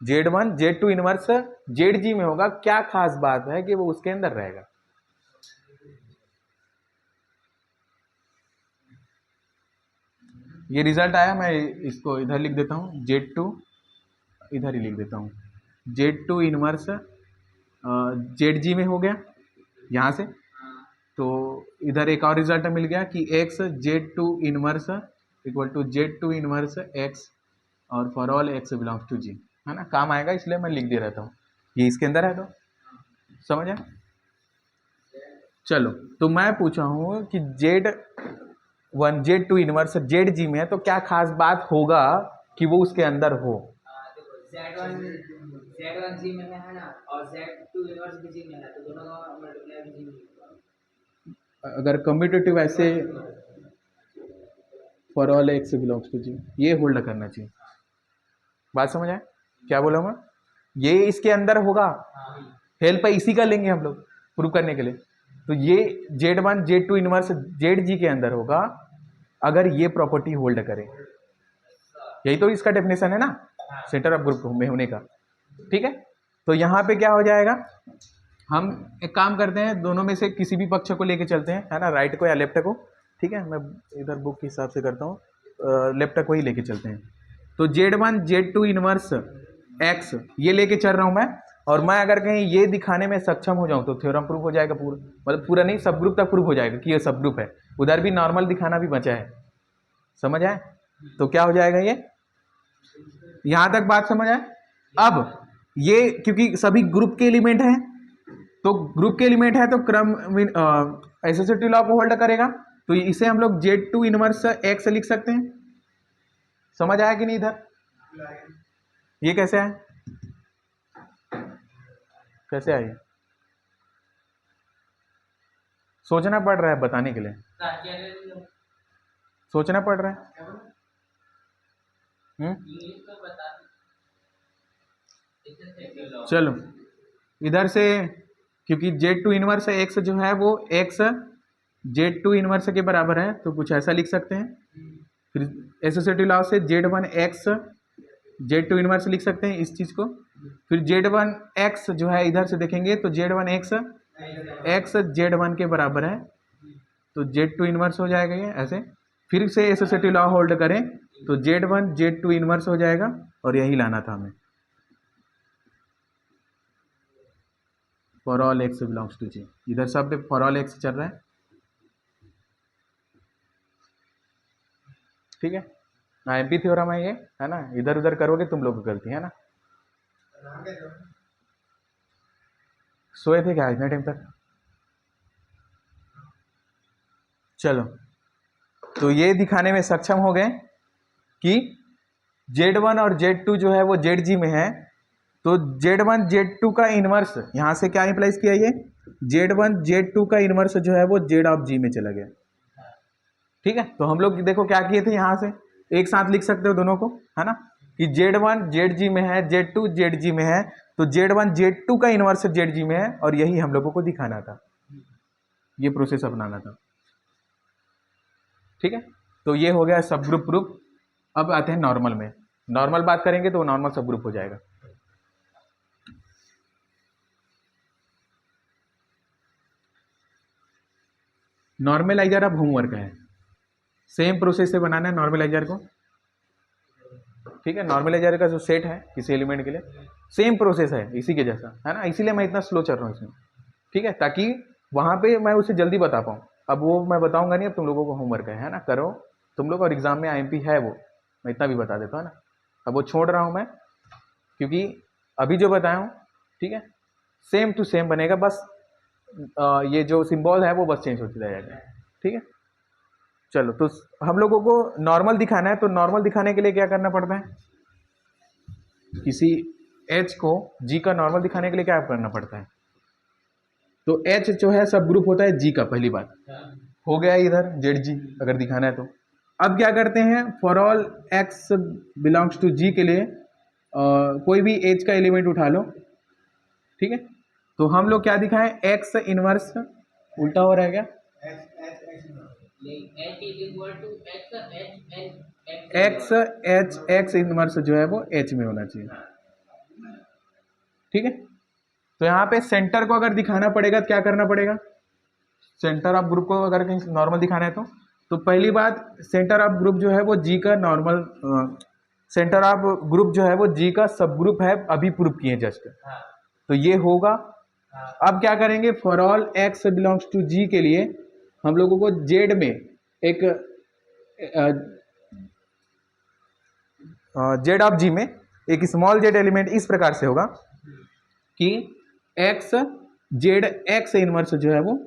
Z1 Z2 इनवर्स ZG में होगा, क्या खास बात है कि वो उसके अंदर रहेगा। ये रिजल्ट आया, मैं इसको इधर लिख देता हूँ, Z2 इधर ही लिख देता हूँ, Z2 इनवर्स ZG में हो गया यहाँ से। तो इधर एक और रिजल्ट मिल गया कि x Z2 inverse equal to Z2 inverse x और for all x belongs to G, है ना, काम आएगा इसलिए मैं लिख दे रहता हूँ, ये इसके अंदर है। तो समझ आए। चलो, तो मैं पूछा हूँ कि Z1 Z2 इनवर्स ZG में है, तो क्या खास बात होगा कि वो उसके अंदर हो। Z1 G में है ना, और Z2 इनवर्स भी G में है, तो दोनों का मल्टीप्लाई भी G में होगा। अगर कम्यूटेटिव ऐसे for all x belongs to G, ये होल्ड करना चाहिए। बात समझ आए क्या बोला मैं, ये इसके अंदर होगा, हेल्प इसी का लेंगे हम लोग प्रूव करने के लिए। तो ये Z1 Z2 इनवर्स ZG के अंदर होगा अगर ये प्रॉपर्टी होल्ड करे, यही तो इसका डेफिनेशन है ना, सेंटर ऑफ ग्रुप में होने का। ठीक है, तो यहाँ पे क्या हो जाएगा, हम एक काम करते हैं, दोनों में से किसी भी पक्ष को लेके चलते हैं, है ना, राइट को या लेफ्ट को। ठीक है, मैं इधर बुक के हिसाब से करता हूँ, लेफ्ट को ही लेके चलते हैं। तो Z1 Z2 इनवर्स x ये लेके चल रहा हूँ मैं, और मैं अगर कहीं ये दिखाने में सक्षम हो जाऊँ तो थ्योरम प्रूफ हो जाएगा पूरा, मतलब पूरा नहीं, सब ग्रुप तक प्रूफ हो जाएगा कि ये सब ग्रुप है। उधर भी नॉर्मल दिखाना भी बचा है, समझ आए। तो क्या हो जाएगा, ये यहां तक बात समझ आए। अब ये क्योंकि सभी ग्रुप के एलिमेंट हैं, तो ग्रुप के एलिमेंट है तो क्रम एसोसिएटिव लॉ को होल्ड करेगा, तो इसे हम लोग Z2 इनवर्स x लिख सकते हैं। समझ आया कि नहीं इधर, ये कैसे है, कैसे आई, सोचना पड़ रहा है बताने के लिए, सोचना पड़ रहा है। चलो इधर से, क्योंकि Z2 इनवर्स x जो है वो x Z2 इनवर्स के बराबर है, तो कुछ ऐसा लिख सकते हैं। फिर एसोसिएटिव लॉ से Z1 x Z2 इनवर्स लिख सकते हैं इस चीज को। फिर Z1 x जो है इधर से देखेंगे तो Z1 x Z1 के बराबर है, तो Z2 इनवर्स हो जाएगा ये ऐसे। फिर से एसोसिएटिव लॉ होल्ड करें तो Z1 Z2 इनवर्स हो जाएगा, और यही लाना था हमें, for all x belongs to G. इधर सब पे फॉर ऑल एक्स चल रहा है, ठीक है ना, एमपी थ्योरम है ये, है ना, इधर उधर करोगे तुम लोग की गलती है ना। सोए थे क्या इतने टाइम तक। चलो, तो ये दिखाने में सक्षम हो गए कि Z1 और Z2 जो है वो ZG में है, तो Z1 Z2 का इनवर्स यहां से क्या इंप्लाइज किया, ये Z1 Z2 का इनवर्स जो है वो Z ऑफ G में चला गया। ठीक है, तो हम लोग देखो क्या किए थे, यहां से एक साथ लिख सकते हो दोनों को, है ना, कि Z1 ZG में है, Z2 ZG में है, तो Z1 Z2 का इनवर्स ZG में है, और यही हम लोगों को दिखाना था, ये प्रोसेस अपनाना था। ठीक है, तो ये हो गया सब ग्रुप प्रूफ। अब आते हैं नॉर्मल में, नॉर्मल बात करेंगे तो नॉर्मल सब ग्रुप हो जाएगा। नॉर्मलाइजर अब होमवर्क है, सेम प्रोसेस से बनाना है नॉर्मलाइजर को। ठीक है, नॉर्मलाइजर का जो सेट है किसी एलिमेंट के लिए सेम प्रोसेस है इसी के जैसा, है ना, इसीलिए मैं इतना स्लो चल रहा हूँ इसमें। ठीक है, ताकि वहां पे मैं उसे जल्दी बता पाऊँ। अब वो मैं बताऊंगा नहीं, अब तुम लोगों को होमवर्क है ना, करो तुम लोग, और एग्जाम में आईएमपी है वो, मैं इतना भी बता देता हूँ ना। अब वो छोड़ रहा हूँ मैं, क्योंकि अभी जो बताया हूँ, ठीक है, सेम टू सेम बनेगा, बस ये जो सिंबल है वो बस चेंज होती रहेगा। ठीक है, चलो, तो हम लोगों को नॉर्मल दिखाना है, तो नॉर्मल दिखाने के लिए क्या करना पड़ता है, किसी एच को जी का नॉर्मल दिखाने के लिए क्या करना पड़ता है, तो एच जो है सब ग्रुप होता है जी का, पहली बात हो गया इधर जेड जी अगर दिखाना है तो। अब क्या करते हैं, for all x belongs to G के लिए कोई भी एच का एलिमेंट उठा लो। ठीक है, तो हम लोग क्या दिखाएं, एक्स इनवर्स, उल्टा हो रहा है क्या, एक्स एच एक्स इनवर्स जो है वो एच में होना चाहिए। ठीक है। तो यहाँ पे सेंटर को अगर दिखाना पड़ेगा तो क्या करना पड़ेगा, सेंटर ऑफ ग्रुप को अगर कहीं नॉर्मल दिखाना है तो पहली बात सेंटर ऑफ ग्रुप जो है वो जी का नॉर्मल, सेंटर ऑफ ग्रुप जो है वो जी का सब ग्रुप है, अभी प्रूव किए जस्ट, तो ये होगा। अब क्या करेंगे, for all x belongs to G के लिए हम लोगों को जेड में एक जेड ऑफ जी में एक स्मॉल जेड एलिमेंट इस प्रकार से होगा कि एक्स जेड एक्स इनवर्स जो है वो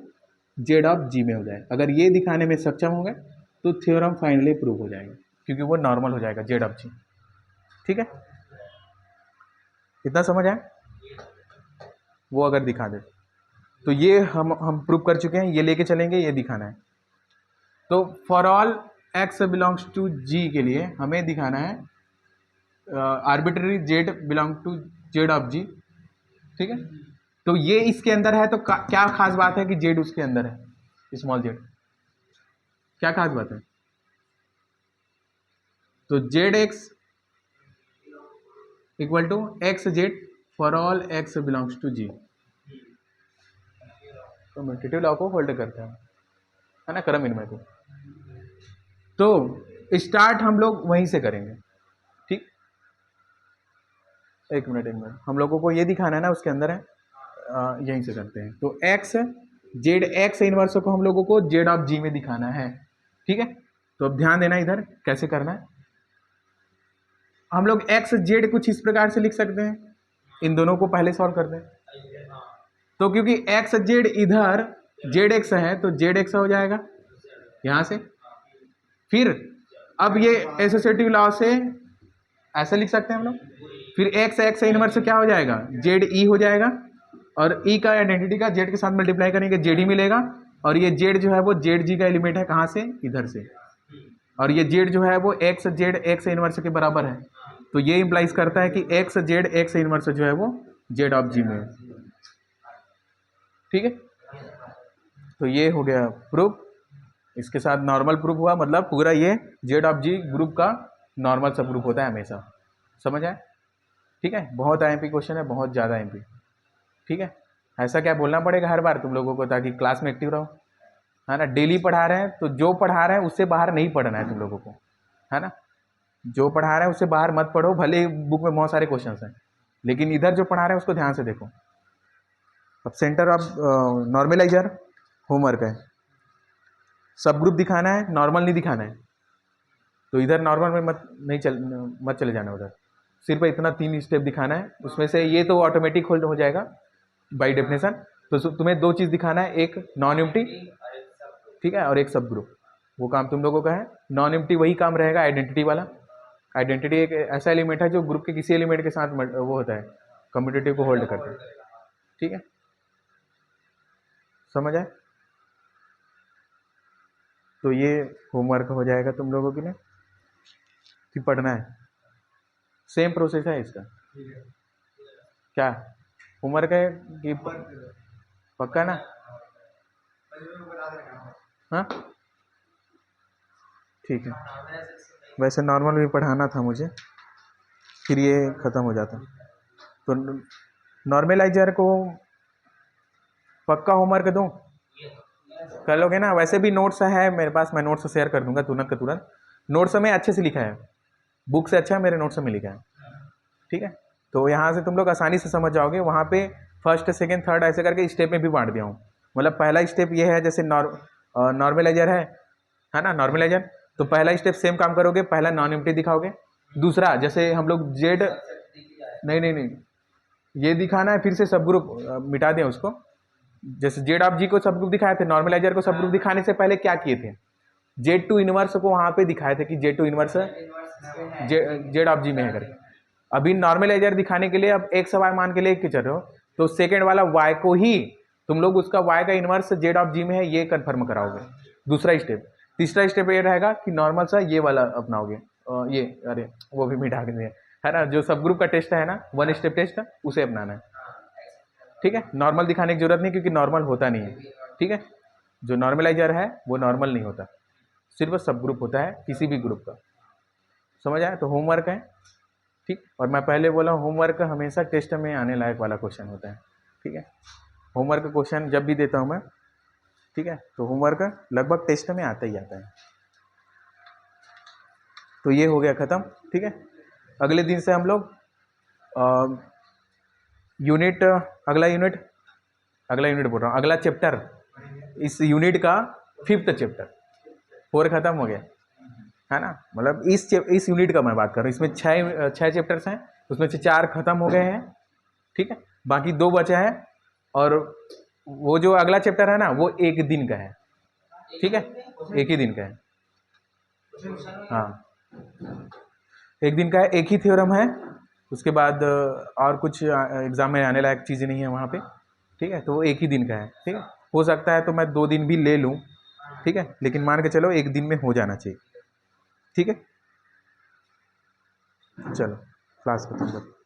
जेड ऑफ जी में हो जाए। अगर ये दिखाने में सक्षम होंगे तो थ्योरम फाइनली प्रूव हो जाएगा, क्योंकि वो नॉर्मल हो जाएगा जेड ऑफ जी। ठीक है, इतना समझ आए? वो अगर दिखा दे तो ये हम प्रूव कर चुके हैं, ये लेके चलेंगे, ये दिखाना है। तो for all x belongs to G के लिए हमें दिखाना है arbitrary z belong to Z of G. ठीक है, तो ये इसके अंदर है, तो क्या खास बात है कि जेड उसके अंदर है, स्मॉल जेड, क्या खास बात है? तो Z x equal to x Z for all x belongs to G. Commutative law को होल्ड करता है ना, क्रम इनमें को। तो स्टार्ट हम लोग वहीं से करेंगे। ठीक, एक मिनट हम लोगों को ये दिखाना है ना, उसके अंदर है, यहीं से करते हैं। तो एक्स जेड एक्स इनवर्स को हम लोगों को जेड ऑफ जी में दिखाना है। ठीक है, तो अब ध्यान देना इधर कैसे करना है। हम लोग एक्स जेड कुछ इस प्रकार से लिख सकते हैं, इन दोनों को पहले सॉल्व कर दें। तो क्योंकि एक्स जेड इधर जेड एक्स है तो जेड एक्स हो जाएगा यहां से। फिर अब ये एसोसिएटिव लॉ से ऐसे लिख सकते हैं हम लोग, फिर एक्स एक्स इनवर्स से क्या हो जाएगा, जेड ई हो जाएगा, और ई का आइडेंटिटी का जेड के साथ मल्टीप्लाई करेंगे जेड ही मिलेगा, और ये जेड जो है वो जेड जी का एलिमेंट है, कहाँ से, इधर से, और ये जेड जो है वो एक्स जेड एक्स इनवर्स के बराबर है। तो ये इंप्लाइज करता है कि एक्स जेड एक्स इनवर्स जो है वो जेड ऑफ जी में है। ठीक है, तो ये हो गया प्रूफ, इसके साथ नॉर्मल प्रूफ हुआ, मतलब पूरा ये जेड ऑफ जी ग्रुप का नॉर्मल सब ग्रुप होता है हमेशा। समझ आए? ठीक है, बहुत आईएमपी क्वेश्चन है, बहुत ज़्यादा एमपी। ठीक है, ऐसा क्या बोलना पड़ेगा हर बार तुम लोगों को, ताकि क्लास में एक्टिव रहो, है ना। डेली पढ़ा रहे हैं तो जो पढ़ा रहे हैं उससे बाहर नहीं पढ़ना है तुम लोगों को, है ना। जो पढ़ा रहे हैं उससे बाहर मत पढ़ो, भले बुक में बहुत सारे क्वेश्चन हैं, लेकिन इधर जो पढ़ा रहे हैं उसको ध्यान से देखो। अब सेंटर ऑफ नॉर्मलाइजर होमवर्क है, सब ग्रुप दिखाना है, नॉर्मल नहीं दिखाना है। तो इधर नॉर्मल में मत चले जाना उधर, सिर्फ इतना 3 स्टेप दिखाना है। उसमें से ये तो ऑटोमेटिक होल्ड हो जाएगा बाय डेफिनेशन। तो तुम्हें 2 चीज़ दिखाना है, एक नॉन एम्प्टी, ठीक है, और एक सब ग्रुप। वो काम तुम लोगों का है। नॉन एम्प्टी वही काम रहेगा आइडेंटिटी वाला। आइडेंटिटी एक ऐसा एलिमेंट है जो ग्रुप के किसी एलिमेंट के साथ वो होता है, कम्यूटेटिव को होल्ड करता है। ठीक है, समझ आए? तो ये होमवर्क हो जाएगा तुम लोगों के लिए कि पढ़ना है, सेम प्रोसेस है इसका। क्या होमवर्क है कि पक्का ना? हाँ ठीक है, वैसे नॉर्मल भी पढ़ाना था मुझे, फिर ये ख़त्म हो जाता। तो नॉर्मलाइजर को पक्का होमवर्क दूँ, कर लोगे ना? वैसे भी नोट्स है मेरे पास, मैं नोट्स शेयर कर दूंगा तुरंत का तुरंत। नोट्स में अच्छे से लिखा है, बुक से अच्छा मेरे नोट्स में लिखा है। ठीक है, तो यहाँ से तुम लोग आसानी से समझ जाओगे। वहाँ पे फर्स्ट सेकंड थर्ड ऐसे करके स्टेप में भी बांट दिया हूँ। मतलब पहला स्टेप ये है, जैसे नॉर्मलाइजर है ना, नॉर्मलाइजर। तो पहला स्टेप सेम काम करोगे, पहला नॉन एम्प्टी दिखाओगे। दूसरा जैसे हम लोग जेड, नहीं, ये दिखाना है, फिर से सब ग्रुप मिटा दें उसको। जैसे जेड ऑफ जी को सब ग्रुप दिखाए थे, नॉर्मलाइजर को सब ग्रुप दिखाने से पहले क्या किए थे, जेड टू इनवर्स को वहाँ पे दिखाए थे कि z two inverse Z of G में है करके। अभी नॉर्मलाइजर दिखाने के लिए अब एक्स वाई मान के लेके चल रहे हो, तो सेकेंड वाला वाई को ही तुम लोग उसका वाई का इनवर्स जेड ऑफ जी में है ये कंफर्म कराओगे, दूसरा स्टेप। तीसरा स्टेप ये रहेगा कि नॉर्मल सा ये वाला अपनाओगे, ये अरे वो भी मिटा के दिए, है ना, जो सब ग्रुप का टेस्ट है ना, 1 स्टेप टेस्ट, उसे अपनाना है। ठीक है, नॉर्मल दिखाने की जरूरत नहीं, क्योंकि नॉर्मल होता नहीं है। ठीक है, जो नॉर्मलाइजर है वो नॉर्मल नहीं होता, सिर्फ सब ग्रुप होता है किसी भी ग्रुप का। समझ आया? तो होमवर्क है, ठीक। और मैं पहले बोला होमवर्क हमेशा टेस्ट में आने लायक वाला क्वेश्चन होता है, ठीक है। होमवर्क क्वेश्चन जब भी देता हूँ मैं, ठीक है, तो होमवर्क लगभग टेस्ट में आता ही आता है। तो ये हो गया ख़त्म, ठीक है। अगले दिन से हम लोग यूनिट अगला यूनिट बोल रहा हूँ, अगला चैप्टर, इस यूनिट का 5th चैप्टर 4 खत्म हो गया है ना। मतलब इस यूनिट का मैं बात कर रहा हूँ, इसमें 6 चैप्टर्स हैं, उसमें से 4 खत्म हो गए हैं, ठीक है, बाकी 2 बचा है। और वो जो अगला चैप्टर है ना वो 1 दिन का है, ठीक है, 1 ही दिन का है। हाँ, 1 दिन का है, एक ही थ्योरम है। उसके बाद और कुछ एग्जाम में आने लायक चीज़ें नहीं है वहाँ पे, ठीक है। तो वो 1 ही दिन का है, ठीक है। हो सकता है तो मैं 2 दिन भी ले लूँ, ठीक है, लेकिन मान के चलो 1 दिन में हो जाना चाहिए, ठीक है। चलो क्लास खत्म कर।